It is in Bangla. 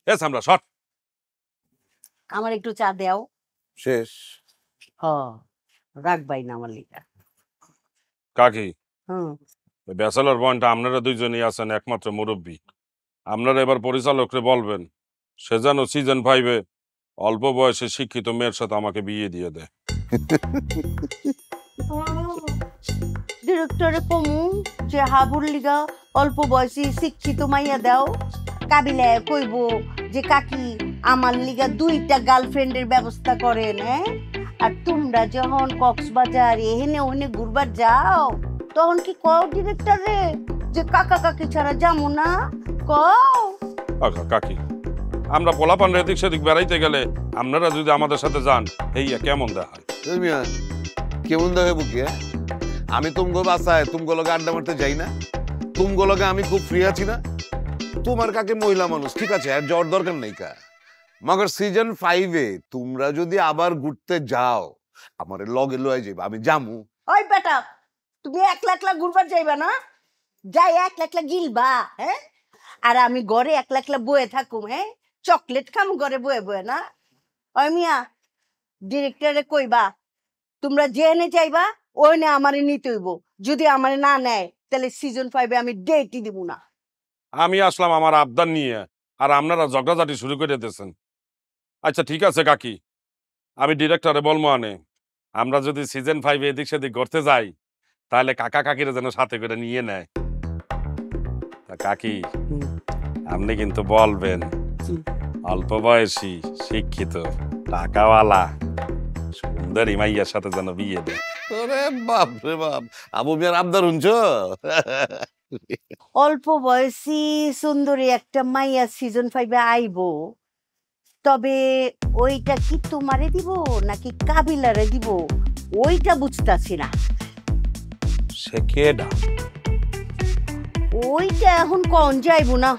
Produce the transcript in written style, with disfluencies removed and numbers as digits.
আমরা শট আমার একটু চা দাও। শেষ। রাখবাই না আমার লিগা। কাকি হুম ব্যাচেলর পয়েন্টে আপনারা দুইজনই আছেন একমাত্র মুরব্বী। আপনারা এবার পরিচালকরে বলবেন সে যেন সিজন 5-এ অল্প বয়সে শিক্ষিত মেয়ের সাথে আমাকে বিয়ে দিয়ে দেয়। ডিরেক্টরে কমু যে হাবুর লিগা অল্প বয়সী শিক্ষিত মাইয়া দাও। কাবিলে কইব যে কাকি আমার লিগা 2টা গার্লফ্রেন্ডের ব্যবস্থা করেন। হ্যাঁ, আর তোমরা যখন কক্সবাজার এহেনে ওহেনে ঘুরবার যাও তখন কি কও ডিরেক্টরে যে কাকা কাকি ছাড়া যাবো না? কও কাকি আমরা পোলাপান এদিক সেদিক বেড়াইতে গেলে আপনারা যদি আমাদের সাথে যান এই কেমন দেখায়? কেমন দেখাবো কি? আমি তুমগো বাসায় তুমগো লগে আড্ডা মারতে যাই না? তুমগো লগে আমি খুব ফ্রি আছি না? তোমার কাকে মহিলা মানুষ ঠিক আছে, আর জ্বর দরকার নেই কা। মগর সিজন 5-এ তোমরা যদি আবার ঘুরতে যাও আমার লগে লয়ে যাইবা, আমি জামু। ওই বেটা তুমি একলা একলা ঘুরবার যাইবা না? যাই একলা একলা গিলবা? হ্যাঁ, আর আমি ঘরে একলা একলা বয়ে থাকুম? হ্যাঁ, চকলেট খাম ঘরে বয়ে বয়ে না? ওই মিয়া ডিরেক্টরে কইবা তোমরা যেনে যাইবা ওইনে আমারে নিতে হইব। যদি আমারে না নেয় তাহলে সিজন 5-এ আমি ডেটই দিব না। আমি আসলাম আমার আবদার নিয়ে আর আপনারা ঝগড়াঝাটি শুরু করে দিয়েছেন। আচ্ছা ঠিক আছে কাকি, আমি ডিরেক্টরে বলবো আনে আমরা যদি সিজন 5-এ এদিক সেদিক ঘুরতে যাই তাহলে কাকা কাকিরা যেন সাথে করে নিয়ে নেয়। তা কাকি আপনি কিন্তু বলবেন অল্প বয়সী শিক্ষিত টাকাওয়ালা সুন্দরী মাইয়ার সাথে যেন বিয়ে দেয়। ওরে বাপ রে বাপ, আবু মিয়ার আবদার শুনছ? অল্প বয়সী সুন্দরী একটা মাইয়া সিজন 5-এ আইবো, তবে ওইটা কি তোমারে দিব নাকি কাবিলারে দিব ওইটা বুঝতাছি না। সে কেডা? ওইটা এখন কোন যাইবো না।